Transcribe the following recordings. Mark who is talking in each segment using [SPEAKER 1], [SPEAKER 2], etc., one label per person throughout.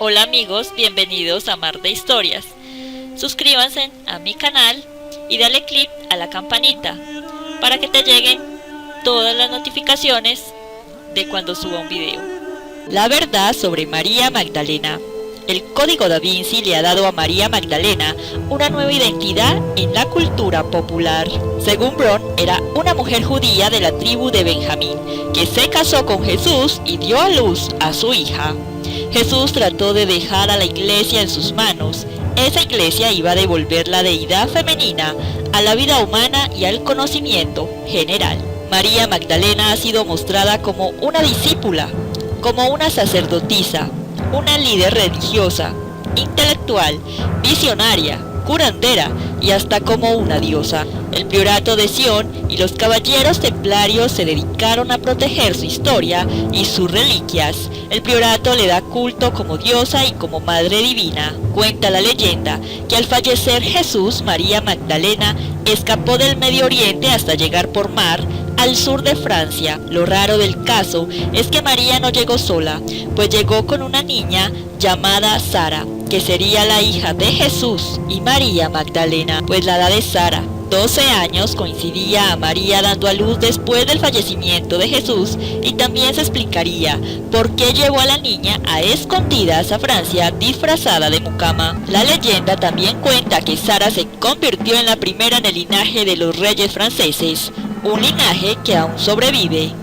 [SPEAKER 1] Hola amigos, bienvenidos a Mar de Historias. Suscríbanse a mi canal y dale click a la campanita para que te lleguen todas las notificaciones de cuando suba un video. La verdad sobre María Magdalena. El Código Da Vinci le ha dado a María Magdalena una nueva identidad en la cultura popular. Según Bron, era una mujer judía de la tribu de Benjamín, que se casó con Jesús y dio a luz a su hija. Jesús trató de dejar a la iglesia en sus manos. Esa iglesia iba a devolver la deidad femenina a la vida humana y al conocimiento general. María Magdalena ha sido mostrada como una discípula, como una sacerdotisa, una líder religiosa, intelectual, visionaria, curandera y hasta como una diosa. El priorato de Sion y los caballeros templarios se dedicaron a proteger su historia y sus reliquias. El priorato le da culto como diosa y como madre divina. Cuenta la leyenda que al fallecer Jesús, María Magdalena escapó del Medio Oriente hasta llegar por mar al sur de Francia. Lo raro del caso es que María no llegó sola, pues llegó con una niña llamada Sara, que sería la hija de Jesús y María Magdalena, pues la edad de Sara, 12 años, coincidía a María dando a luz después del fallecimiento de Jesús, y también se explicaría por qué llevó a la niña a escondidas a Francia disfrazada de mucama. La leyenda también cuenta que Sara se convirtió en la primera en el linaje de los reyes franceses, un linaje que aún sobrevive.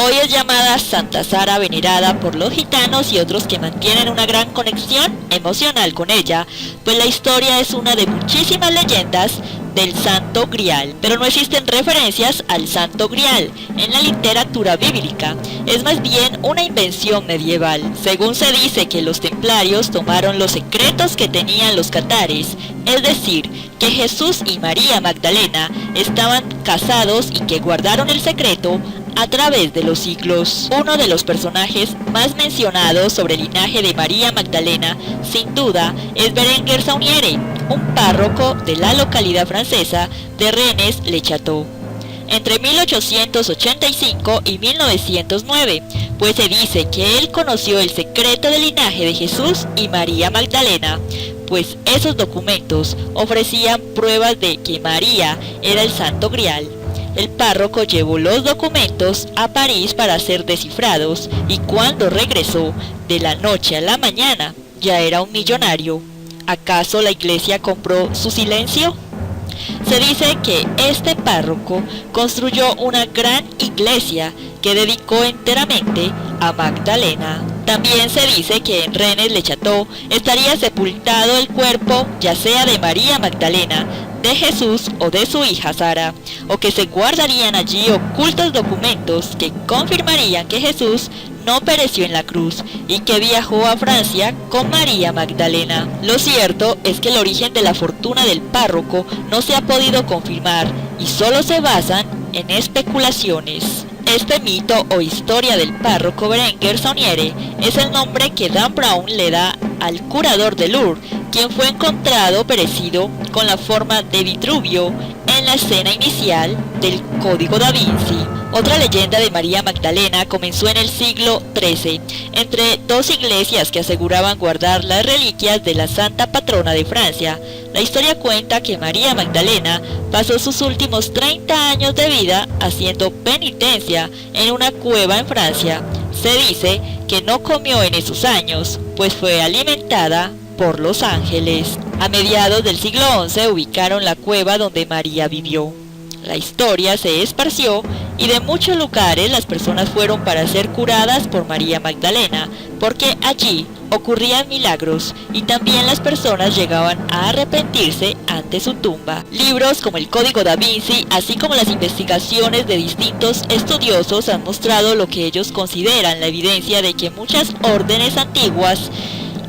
[SPEAKER 1] Hoy es llamada Santa Sara, venerada por los gitanos y otros que mantienen una gran conexión emocional con ella, pues la historia es una de muchísimas leyendas del Santo Grial, pero no existen referencias al Santo Grial en la literatura bíblica. Es más bien una invención medieval. Según se dice que los templarios tomaron los secretos que tenían los catares, es decir, que Jesús y María Magdalena estaban casados y que guardaron el secreto a través de los siglos. Uno de los personajes más mencionados sobre el linaje de María Magdalena, sin duda, es Berenguer Sauniere, un párroco de la localidad francesa de Rennes-le-Château, entre 1885 y 1909, pues se dice que él conoció el secreto del linaje de Jesús y María Magdalena, pues esos documentos ofrecían pruebas de que María era el Santo Grial. El párroco llevó los documentos a París para ser descifrados y cuando regresó, de la noche a la mañana, ya era un millonario. ¿Acaso la iglesia compró su silencio? Se dice que este párroco construyó una gran iglesia que dedicó enteramente a Magdalena. También se dice que en Rennes-le-Château estaría sepultado el cuerpo ya sea de María Magdalena, de Jesús o de su hija Sara, o que se guardarían allí ocultos documentos que confirmarían que Jesús no pereció en la cruz y que viajó a Francia con María Magdalena. Lo cierto es que el origen de la fortuna del párroco no se ha podido confirmar y solo se basan en especulaciones. Este mito o historia del párroco Berenguer Sauniere es el nombre que Dan Brown le da al curador de Lourdes, quien fue encontrado perecido con la forma de Vitruvio en la escena inicial del Código Da Vinci. Otra leyenda de María Magdalena comenzó en el siglo XIII, entre dos iglesias que aseguraban guardar las reliquias de la santa patrona de Francia. La historia cuenta que María Magdalena pasó sus últimos 30 años de vida haciendo penitencia en una cueva en Francia. Se dice que no comió en esos años, pues fue alimentada por los ángeles. A mediados del siglo XI ubicaron la cueva donde María vivió. La historia se esparció y de muchos lugares las personas fueron para ser curadas por María Magdalena, porque allí ocurrían milagros y también las personas llegaban a arrepentirse ante su tumba. Libros como el Código Da Vinci, así como las investigaciones de distintos estudiosos han mostrado lo que ellos consideran la evidencia de que muchas órdenes antiguas,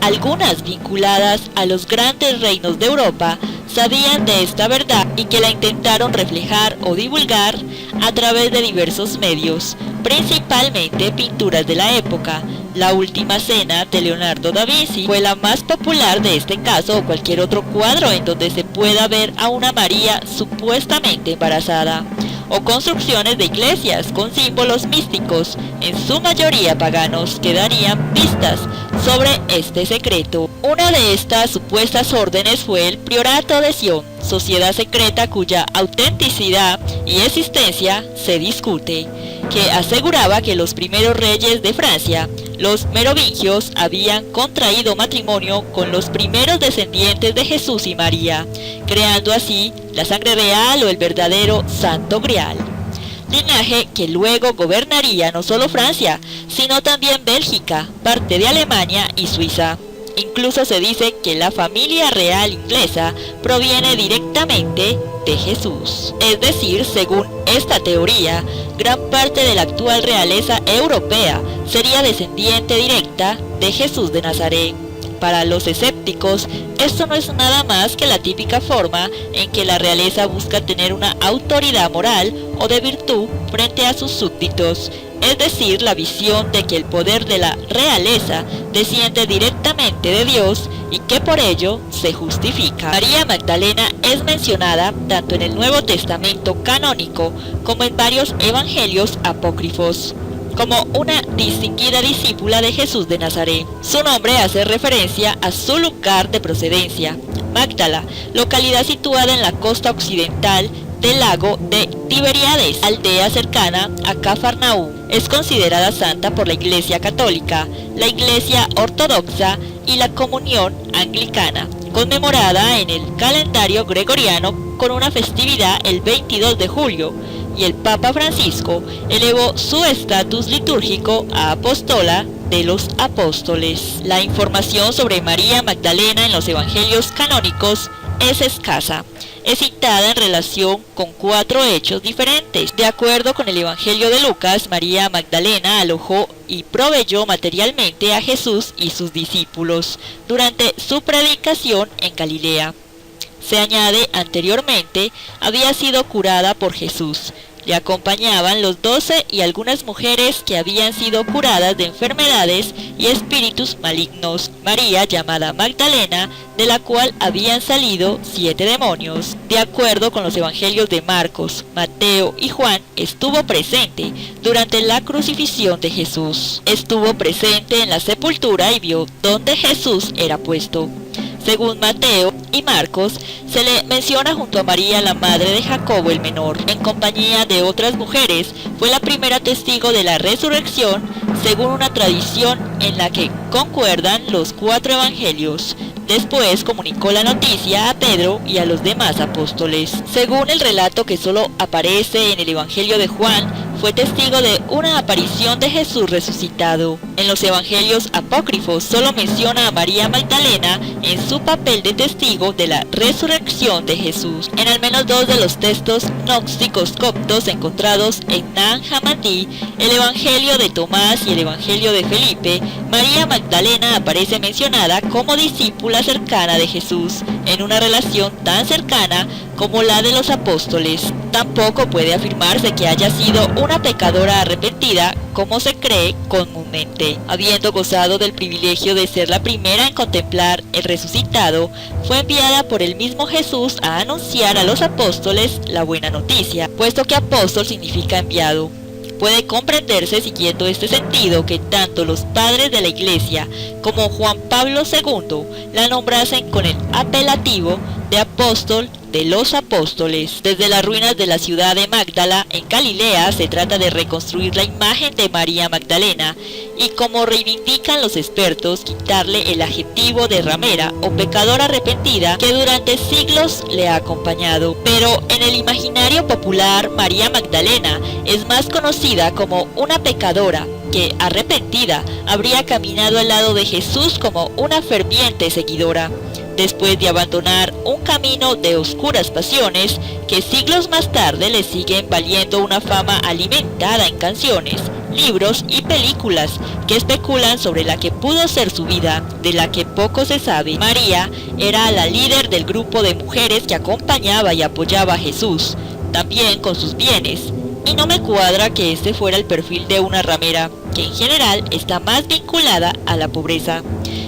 [SPEAKER 1] algunas vinculadas a los grandes reinos de Europa, sabían de esta verdad y que la intentaron reflejar o divulgar a través de diversos medios, principalmente pinturas de la época. La Última Cena de Leonardo da Vinci fue la más popular de este caso o cualquier otro cuadro en donde se pueda ver a una María supuestamente embarazada, o construcciones de iglesias con símbolos místicos, en su mayoría paganos, que darían pistas sobre este secreto. Una de estas supuestas órdenes fue el Priorato de Sion, sociedad secreta cuya autenticidad y existencia se discute, que aseguraba que los primeros reyes de Francia, los merovingios, habían contraído matrimonio con los primeros descendientes de Jesús y María, creando así la sangre real o el verdadero Santo Grial. Linaje que luego gobernaría no solo Francia, sino también Bélgica, parte de Alemania y Suiza. Incluso se dice que la familia real inglesa proviene directamente de Jesús. Es decir, según esta teoría, gran parte de la actual realeza europea sería descendiente directa de Jesús de Nazaret. Para los escépticos, esto no es nada más que la típica forma en que la realeza busca tener una autoridad moral o de virtud frente a sus súbditos, es decir, la visión de que el poder de la realeza desciende directamente de Dios y que por ello se justifica. María Magdalena es mencionada tanto en el Nuevo Testamento canónico como en varios evangelios apócrifos como una distinguida discípula de Jesús de Nazaret. Su nombre hace referencia a su lugar de procedencia, Magdala, localidad situada en la costa occidental del lago de Tiberíades, aldea cercana a Cafarnaúm. Es considerada santa por la Iglesia Católica, la Iglesia Ortodoxa y la Comunión Anglicana, conmemorada en el calendario gregoriano con una festividad el 22 de julio, y el Papa Francisco elevó su estatus litúrgico a apóstola de los apóstoles. La información sobre María Magdalena en los evangelios canónicos es escasa. Es citada en relación con 4 hechos diferentes. De acuerdo con el Evangelio de Lucas, María Magdalena alojó y proveyó materialmente a Jesús y sus discípulos durante su predicación en Galilea. Se añade, anteriormente, había sido curada por Jesús. Le acompañaban los 12 y algunas mujeres que habían sido curadas de enfermedades y espíritus malignos. María, llamada Magdalena, de la cual habían salido 7 demonios. De acuerdo con los evangelios de Marcos, Mateo y Juan, estuvo presente durante la crucifixión de Jesús. Estuvo presente en la sepultura y vio dónde Jesús era puesto. Según Mateo y Marcos, se le menciona junto a María, la madre de Jacobo el menor. En compañía de otras mujeres, fue la primera testigo de la resurrección, según una tradición en la que concuerdan los 4 evangelios. Después comunicó la noticia a Pedro y a los demás apóstoles. Según el relato que solo aparece en el Evangelio de Juan, fue testigo de una aparición de Jesús resucitado. En los evangelios apócrifos solo menciona a María Magdalena en su papel de testigo de la resurrección de Jesús. En al menos 2 de los textos gnósticos coptos encontrados en Nag Hammadi, el Evangelio de Tomás y el Evangelio de Felipe, María Magdalena aparece mencionada como discípula cercana de Jesús, en una relación tan cercana como la de los apóstoles. Tampoco puede afirmarse que haya sido una pecadora arrepentida, como se cree comúnmente. Habiendo gozado del privilegio de ser la primera en contemplar el resucitado, fue enviada por el mismo Jesús a anunciar a los apóstoles la buena noticia, puesto que apóstol significa enviado. Puede comprenderse, siguiendo este sentido, que tanto los padres de la Iglesia como Juan Pablo II la nombrasen con el apelativo de apóstol de los apóstoles. Desde las ruinas de la ciudad de Magdala, en Galilea, se trata de reconstruir la imagen de María Magdalena y, como reivindican los expertos, quitarle el adjetivo de ramera o pecadora arrepentida que durante siglos le ha acompañado. Pero en el imaginario popular, María Magdalena es más conocida como una pecadora que, arrepentida, habría caminado al lado de Jesús como una ferviente seguidora, después de abandonar un camino de oscuras pasiones que siglos más tarde le siguen valiendo una fama alimentada en canciones, libros y películas que especulan sobre la que pudo ser su vida, de la que poco se sabe. María era la líder del grupo de mujeres que acompañaba y apoyaba a Jesús, también con sus bienes, y no me cuadra que este fuera el perfil de una ramera, que en general está más vinculada a la pobreza.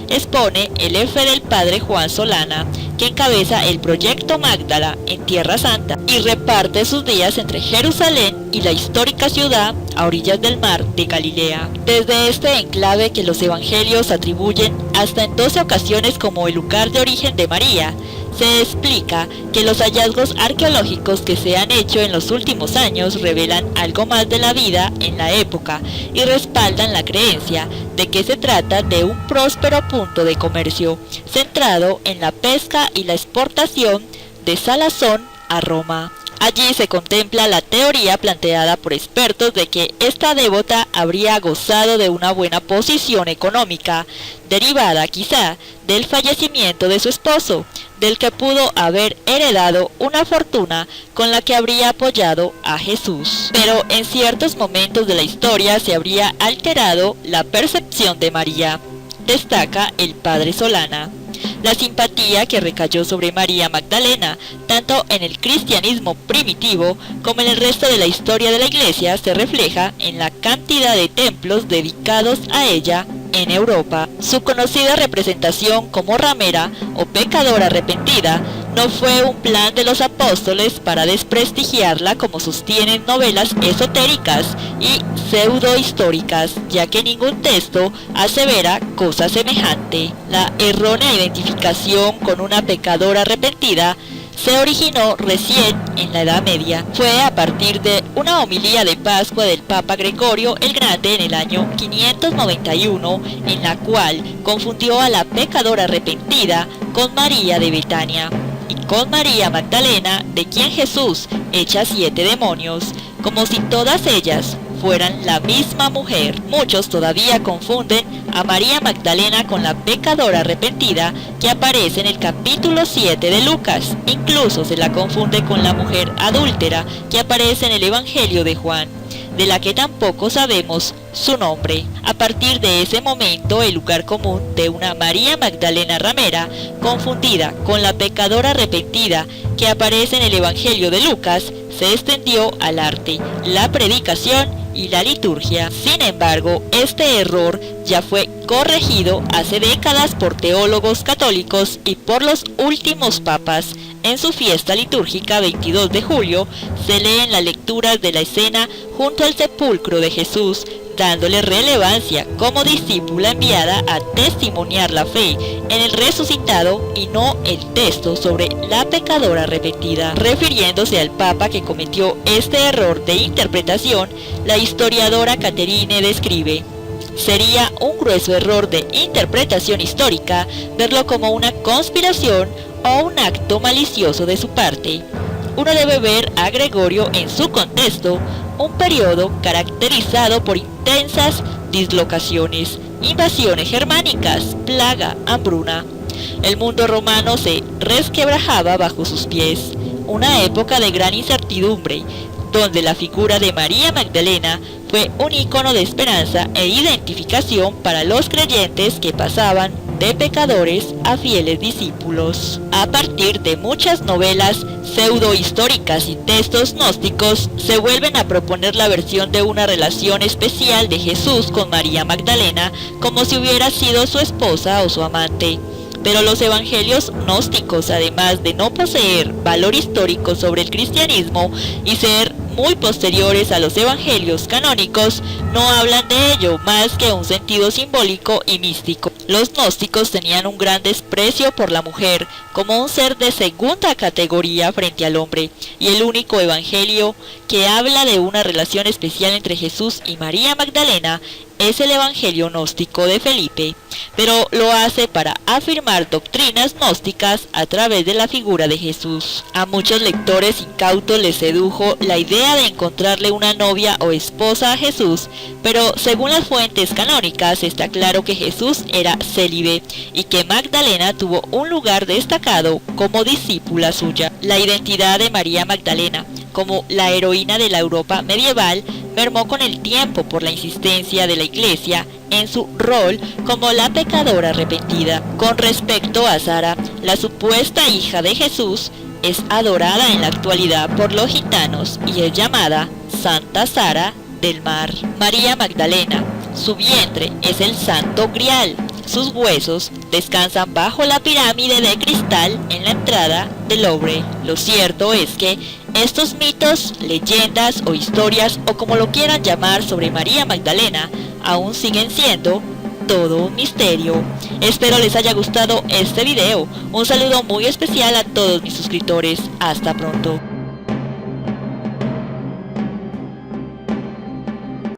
[SPEAKER 1] Expone el F del padre Juan Solana, que que encabeza el proyecto Magdala en Tierra Santa y reparte sus días entre Jerusalén y la histórica ciudad a orillas del mar de Galilea. Desde este enclave que los evangelios atribuyen hasta en 12 ocasiones como el lugar de origen de María, se explica que los hallazgos arqueológicos que se han hecho en los últimos años revelan algo más de la vida en la época y respaldan la creencia de que se trata de un próspero punto de comercio centrado en la pesca y la exportación de salazón a Roma. Allí se contempla la teoría planteada por expertos de que esta devota habría gozado de una buena posición económica, derivada quizá del fallecimiento de su esposo, del que pudo haber heredado una fortuna con la que habría apoyado a Jesús. Pero en ciertos momentos de la historia se habría alterado la percepción de María, destaca el padre Solana. La simpatía que recayó sobre María Magdalena, tanto en el cristianismo primitivo como en el resto de la historia de la Iglesia, se refleja en la cantidad de templos dedicados a ella en Europa. Su conocida representación como ramera o pecadora arrepentida no fue un plan de los apóstoles para desprestigiarla como sostienen novelas esotéricas y pseudohistóricas, ya que ningún texto asevera cosa semejante. La errónea identificación con una pecadora arrepentida se originó recién en la Edad Media. Fue a partir de una homilía de Pascua del Papa Gregorio el Grande en el año 591, en la cual confundió a la pecadora arrepentida con María de Betania y con María Magdalena, de quien Jesús echa 7 demonios, como si todas ellas fueran la misma mujer. Muchos todavía confunden a María Magdalena con la pecadora arrepentida que aparece en el capítulo 7 de Lucas. Incluso se la confunde con la mujer adúltera que aparece en el Evangelio de Juan, de la que tampoco sabemos su nombre. A partir de ese momento, el lugar común de una María Magdalena ramera, confundida con la pecadora arrepentida que aparece en el Evangelio de Lucas, se extendió al arte, la predicación y la liturgia. Sin embargo, este error ya fue corregido hace décadas por teólogos católicos y por los últimos papas. En su fiesta litúrgica 22 de julio se leen las lecturas de la escena junto al sepulcro de Jesús, dándole relevancia como discípula enviada a testimoniar la fe en el resucitado y no el texto sobre la pecadora arrepentida. Refiriéndose al Papa que cometió este error de interpretación, la historiadora Caterine describe: sería un grueso error de interpretación histórica verlo como una conspiración o un acto malicioso de su parte. Uno debe ver a Gregorio en su contexto, un periodo caracterizado por intensas dislocaciones, invasiones germánicas, plaga, hambruna. El mundo romano se resquebrajaba bajo sus pies, una época de gran incertidumbre, donde la figura de María Magdalena fue un icono de esperanza e identificación para los creyentes que pasaban de pecadores a fieles discípulos. A partir de muchas novelas pseudohistóricas y textos gnósticos, se vuelven a proponer la versión de una relación especial de Jesús con María Magdalena, como si hubiera sido su esposa o su amante. Pero los evangelios gnósticos, además de no poseer valor histórico sobre el cristianismo y ser muy posteriores a los evangelios canónicos, no hablan de ello más que un sentido simbólico y místico. Los gnósticos tenían un gran desprecio por la mujer como un ser de segunda categoría frente al hombre, y el único evangelio que habla de una relación especial entre Jesús y María Magdalena es el evangelio gnóstico de Felipe, pero lo hace para afirmar doctrinas gnósticas a través de la figura de Jesús. A muchos lectores incautos les sedujo la idea de encontrarle una novia o esposa a Jesús, pero según las fuentes canónicas está claro que Jesús era célibe y que Magdalena tuvo un lugar destacado como discípula suya. La identidad de María Magdalena como la heroína de la Europa medieval mermó con el tiempo por la insistencia de la Iglesia en su rol como la pecadora arrepentida. Con respecto a Sara, la supuesta hija de Jesús, es adorada en la actualidad por los gitanos y es llamada Santa Sara del Mar. María Magdalena, su vientre es el Santo Grial, sus huesos descansan bajo la pirámide de cristal en la entrada del Louvre. Lo cierto es que estos mitos, leyendas o historias, o como lo quieran llamar, sobre María Magdalena aún siguen siendo todo un misterio. Espero les haya gustado este video. Un saludo muy especial a todos mis suscriptores. Hasta pronto.